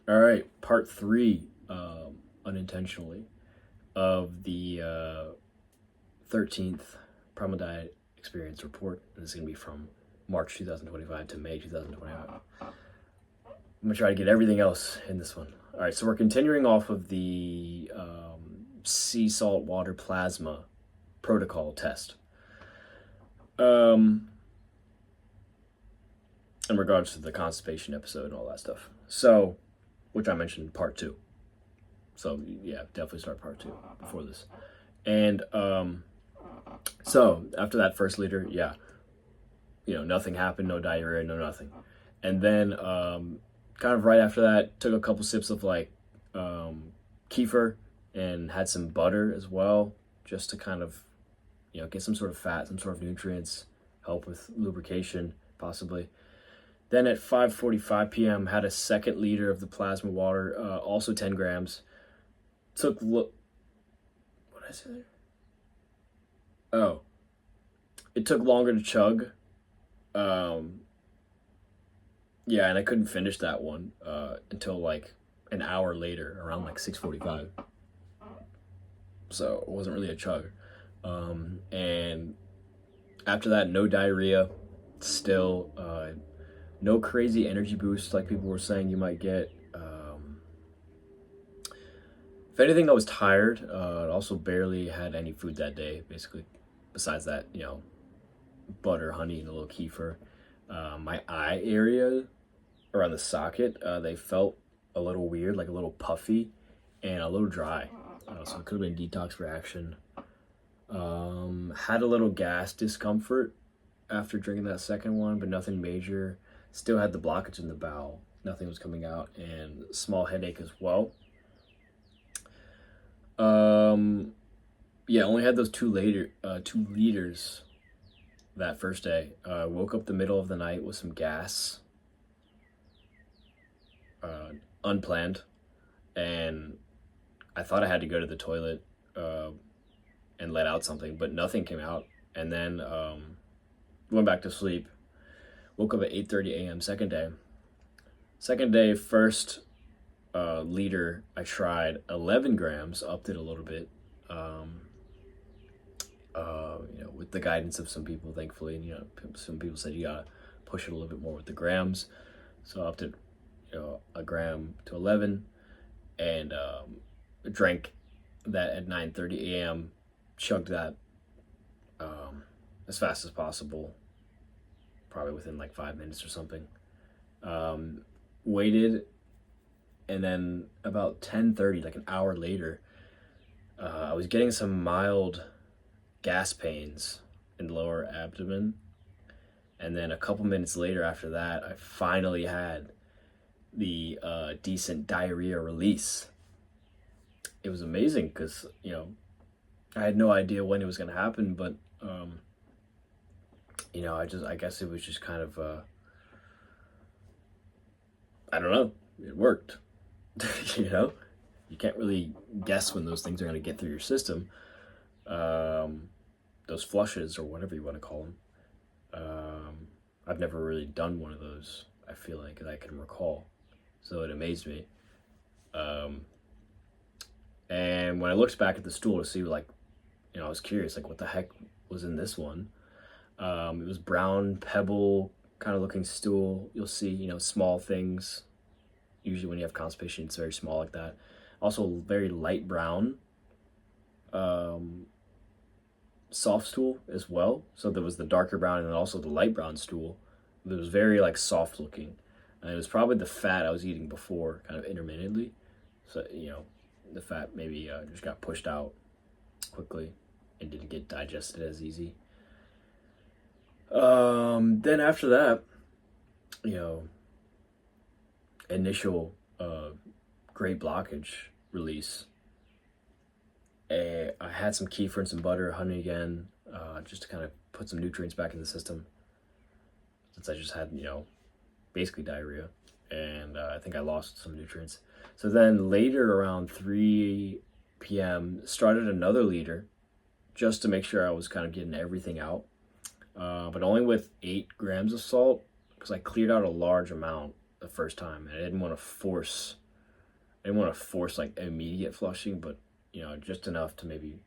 All right, part three, unintentionally, of the 13th Primal Diet Experience Report. And this is going to be from March 2025 to May 2025. I'm going to try to get everything else in this one. All right, so we're continuing off of the sea salt water plasma protocol test. Um, in regards to the constipation episode and all that stuff. So, which I mentioned in part two. So yeah, definitely start part two before this. And so after that first liter, yeah, nothing happened, no diarrhea, no nothing. And then kind of right after that, took a couple sips of like kefir and had some butter as well, just to kind of get some sort of fat, some sort of nutrients, help with lubrication possibly. Then at 5:45 p.m., had a second liter of the plasma water, also 10 grams. What did I say there? Oh, it took longer to chug. Um, yeah, and I couldn't finish that one until like an hour later, around like 6:45. So it wasn't really a chug. And after that, no diarrhea. Still, no crazy energy boost like people were saying you might get. If anything, I was tired. Also, barely had any food that day, basically. Besides that, butter, honey, and a little kefir. My eye area around the socket, they felt a little weird, like a little puffy and a little dry. So it could have been detox reaction. Had a little gas discomfort after drinking that second one, but nothing major. Still had the blockage in the bowel. Nothing was coming out, and small headache as well. Yeah, only had those 2 liters that first day. Woke up the middle of the night with some gas, unplanned, and I thought I had to go to the toilet and let out something, but nothing came out. And then went back to sleep. Woke up at 8:30 a.m. Second day. Second day, first liter, I tried 11 grams, upped it a little bit. With the guidance of some people, thankfully, and some people said you gotta push it a little bit more with the grams, so I upped it, a gram to 11, and drank that at 9:30 a.m. Chugged that as fast as possible, probably within like 5 minutes or something. Waited, and then about 10:30, like an hour later, I was getting some mild gas pains in the lower abdomen. And then a couple minutes later after that, I finally had the decent diarrhea release. It was amazing because, I had no idea when it was going to happen, but, I guess it was just kind of, I don't know, it worked. you know? You can't really guess when those things are going to get through your system. Those flushes, or whatever you want to call them. I've never really done one of those, I feel like, that I can recall. So it amazed me. And when I looked back at the stool to see, like, I was curious, like, what the heck was in this one? It was brown pebble kind of looking stool. You'll see, small things. Usually when you have constipation, it's very small like that. Also very light brown. Soft stool as well. So there was the darker brown and then also the light brown stool. It was very like soft looking. And it was probably the fat I was eating before, kind of intermittently. So, the fat maybe just got pushed out quickly and didn't get digested as easy. Then after that, initial great blockage release. I had some kefir and some butter, honey again, just to kind of put some nutrients back in the system. Since I just had, basically diarrhea. And I think I lost some nutrients. So then later around 3 p.m., started another liter just to make sure I was kind of getting everything out. But only with 8 grams of salt because I cleared out a large amount the first time. And I didn't want to force I didn't want to force like immediate flushing, but just enough to maybe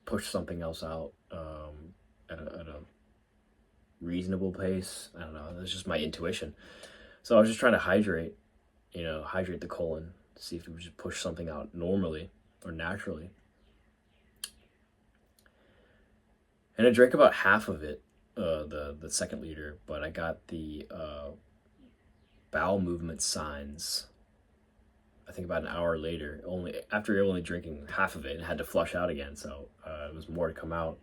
push something else out at a reasonable pace. I don't know. That's just my intuition. So I was just trying to hydrate the colon, see if it would just push something out normally or naturally. And I drank about half of it, the second liter, but I got the bowel movement signs. I think about an hour later, after only drinking half of it, and had to flush out again. So it was more to come out.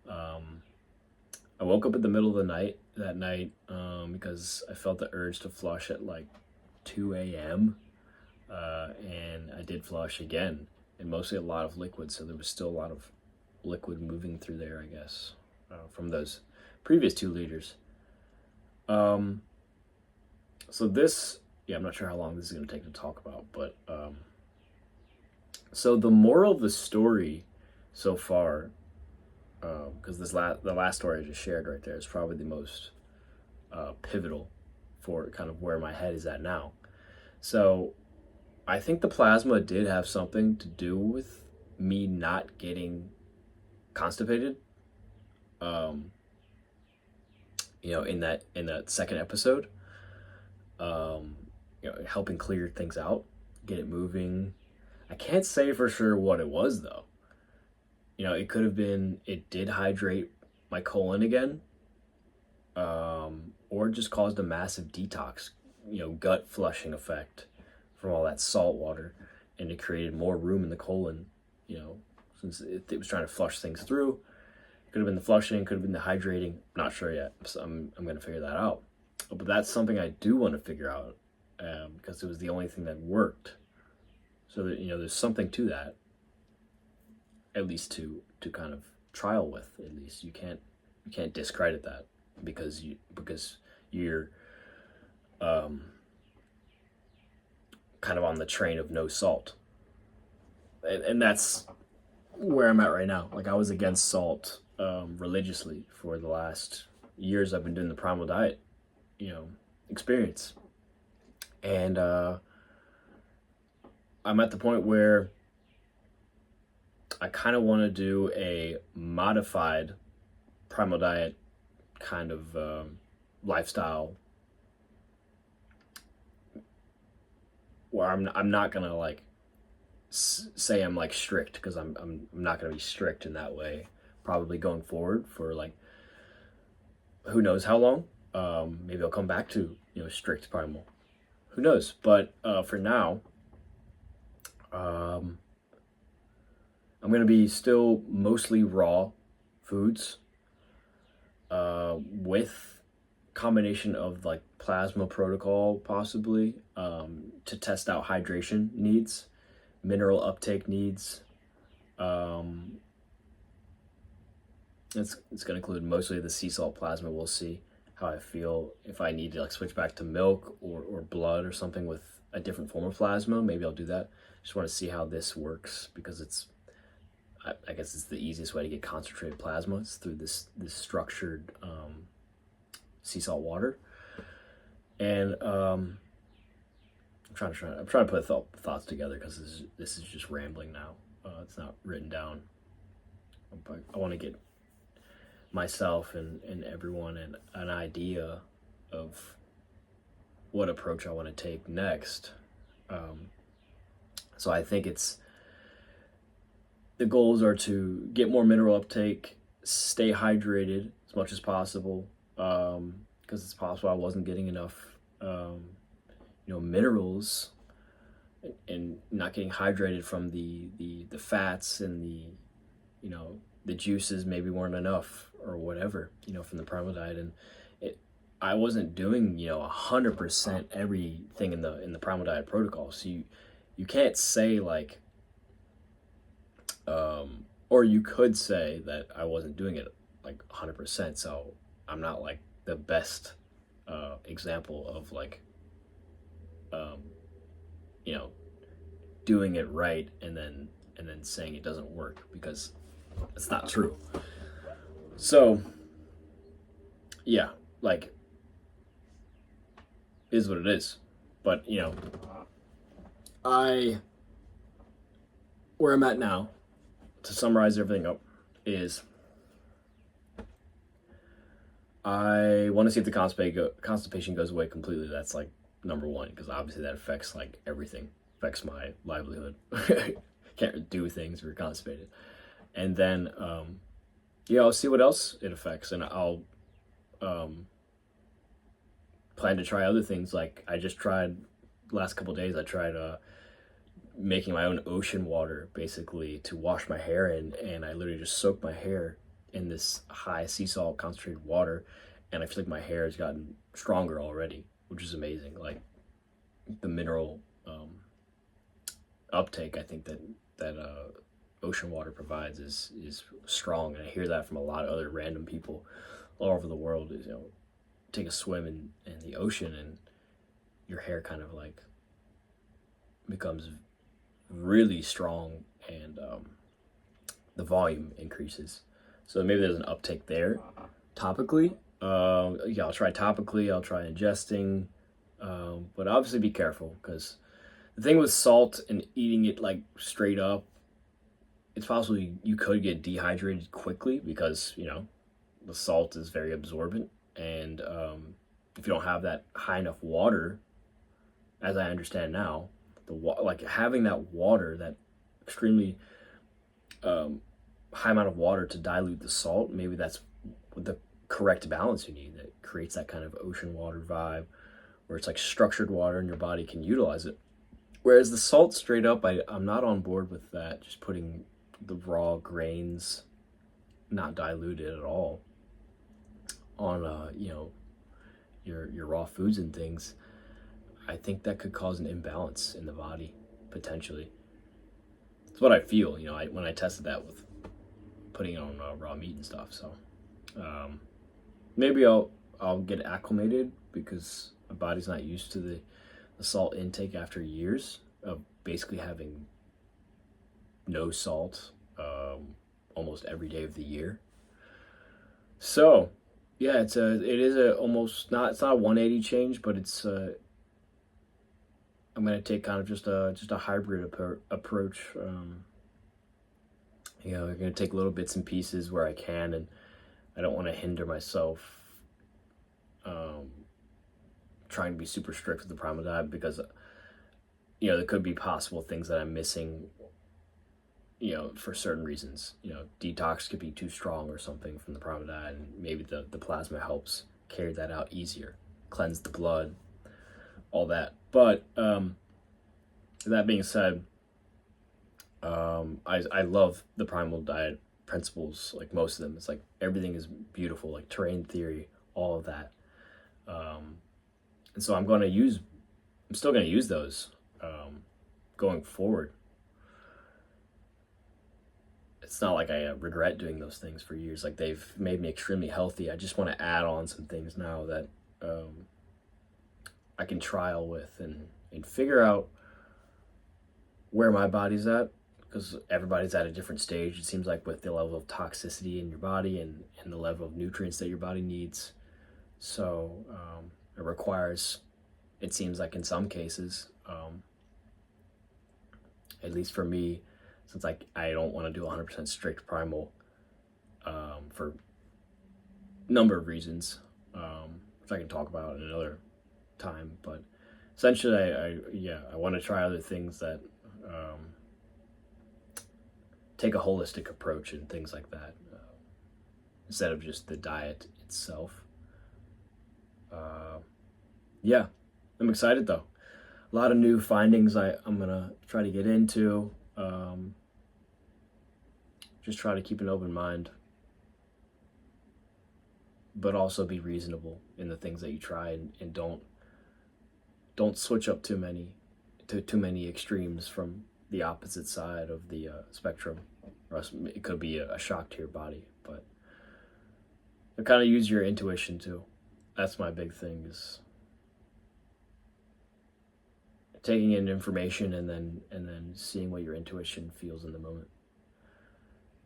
I woke up in the middle of the night that night because I felt the urge to flush at like 2 a.m. And I did flush again, and mostly a lot of liquid. So there was still a lot of liquid moving through there, I guess, from those previous 2 liters. So this, I'm not sure how long this is going to take to talk about, but so the moral of the story so far, because the last story I just shared right there is probably the most pivotal for kind of where my head is at now. So I think the plasma did have something to do with me not getting constipated. In that second episode, helping clear things out, get it moving. I can't say for sure what it was though. It could have been it did hydrate my colon again, or just caused a massive detox, gut flushing effect from all that salt water, and it created more room in the colon, since it was trying to flush things through. Could have been the flushing, could have been the hydrating. Not sure yet. So I'm going to figure that out. But that's something I do want to figure out because it was the only thing that worked. So that there's something to that, at least to kind of trial with. At least you can't discredit that because you're kind of on the train of no salt, and that's where I'm at right now. Like I was against salt religiously for the last years. I've been doing the Primal diet, experience, and I'm at the point where I kind of want to do a modified Primal diet kind of lifestyle where I'm not gonna like say I'm like strict, because I'm not gonna be strict in that way probably going forward for like who knows how long. Maybe I'll come back to strict Primal, who knows, but for now I'm gonna be still mostly raw foods with combination of like plasma protocol possibly to test out hydration needs, mineral uptake needs. It's going to include mostly the sea salt plasma. We'll see how I feel, if I need to like switch back to milk or blood or something with a different form of plasma. Maybe I'll do that. Just want to see how this works, because I guess it's the easiest way to get concentrated plasma. It's through this structured sea salt water. And I'm trying to put thoughts together, because this is just rambling now. It's not written down. But I want to get myself and everyone an idea of what approach I want to take next. So I think the goals are to get more mineral uptake, stay hydrated as much as possible, because it's possible I wasn't getting enough minerals, and not getting hydrated from the fats, and the juices maybe weren't enough, or whatever, from the Primal diet. And I wasn't doing 100% everything in the Primal diet protocol. So you can't say like or you could say that I wasn't doing it like 100%. So I'm not like the best example of like doing it right and then saying it doesn't work, because it's not true. So yeah, like, is what it is. But I where I'm at now, to summarize everything up, is I want to see if the constipation goes away completely. That's like number one, because obviously that affects like everything. Affects my livelihood. Can't do things if you're constipated. And then, yeah, I'll see what else it affects, and I'll plan to try other things. Like I just tried last couple of days. I tried making my own ocean water, basically, to wash my hair in, and I literally just soaked my hair in this high sea salt concentrated water, and I feel like my hair has gotten stronger already, which is amazing. Like the mineral uptake, I think that ocean water provides is strong, and I hear that from a lot of other random people all over the world. Is, take a swim in the ocean, and your hair kind of like becomes really strong, and the volume increases. So maybe there's an uptake there. Topically, yeah, I'll try topically. I'll try ingesting, but obviously be careful, because the thing with salt and eating it like straight up, it's possible you could get dehydrated quickly, because the salt is very absorbent, and if you don't have that high enough water, as I understand now, like having that water, that extremely high amount of water to dilute the salt, maybe that's the correct balance you need, that creates that kind of ocean water vibe, where it's like structured water and your body can utilize it. Whereas the salt straight up, I'm not on board with that. Just putting the raw grains, not diluted at all, on your raw foods and things. I think that could cause an imbalance in the body, potentially. It's what I feel, when I tested that with putting it on raw meat and stuff. So maybe I'll get acclimated, because my body's not used to the salt intake after years of basically having no salt almost every day of the year. So yeah, it's not a 180 change, but it's I'm gonna take kind of just a hybrid approach. I'm gonna take little bits and pieces where I can, and I don't want to hinder myself trying to be super strict with the Primal diet, because there could be possible things that I'm missing, for certain reasons. Detox could be too strong or something from the Primal diet, and maybe the plasma helps carry that out easier, cleanse the blood, all that. But that being said, I love the Primal diet principles, like most of them. It's like everything is beautiful, like terrain theory, all of that. And so I'm still going to use those going forward. It's not like I regret doing those things for years. Like, they've made me extremely healthy. I just want to add on some things now that I can trial with and figure out where my body's at, because everybody's at a different stage, it seems like, with the level of toxicity in your body and the level of nutrients that your body needs. So it requires, it seems like in some cases, at least for me, since I don't want to do 100% strict Primal for a number of reasons, which I can talk about in another time. But essentially, I want to try other things that take a holistic approach and things like that, instead of just the diet itself. Yeah, I'm excited though. A lot of new findings I'm gonna try to get into. Just try to keep an open mind, but also be reasonable in the things that you try, and don't switch up too many extremes from the opposite side of the spectrum, or else it could be a shock to your body. But kind of use your intuition too. That's my big thing, is taking in information and then seeing what your intuition feels in the moment.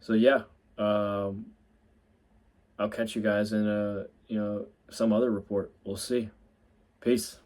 So yeah, I'll catch you guys in some other report. We'll see. Peace.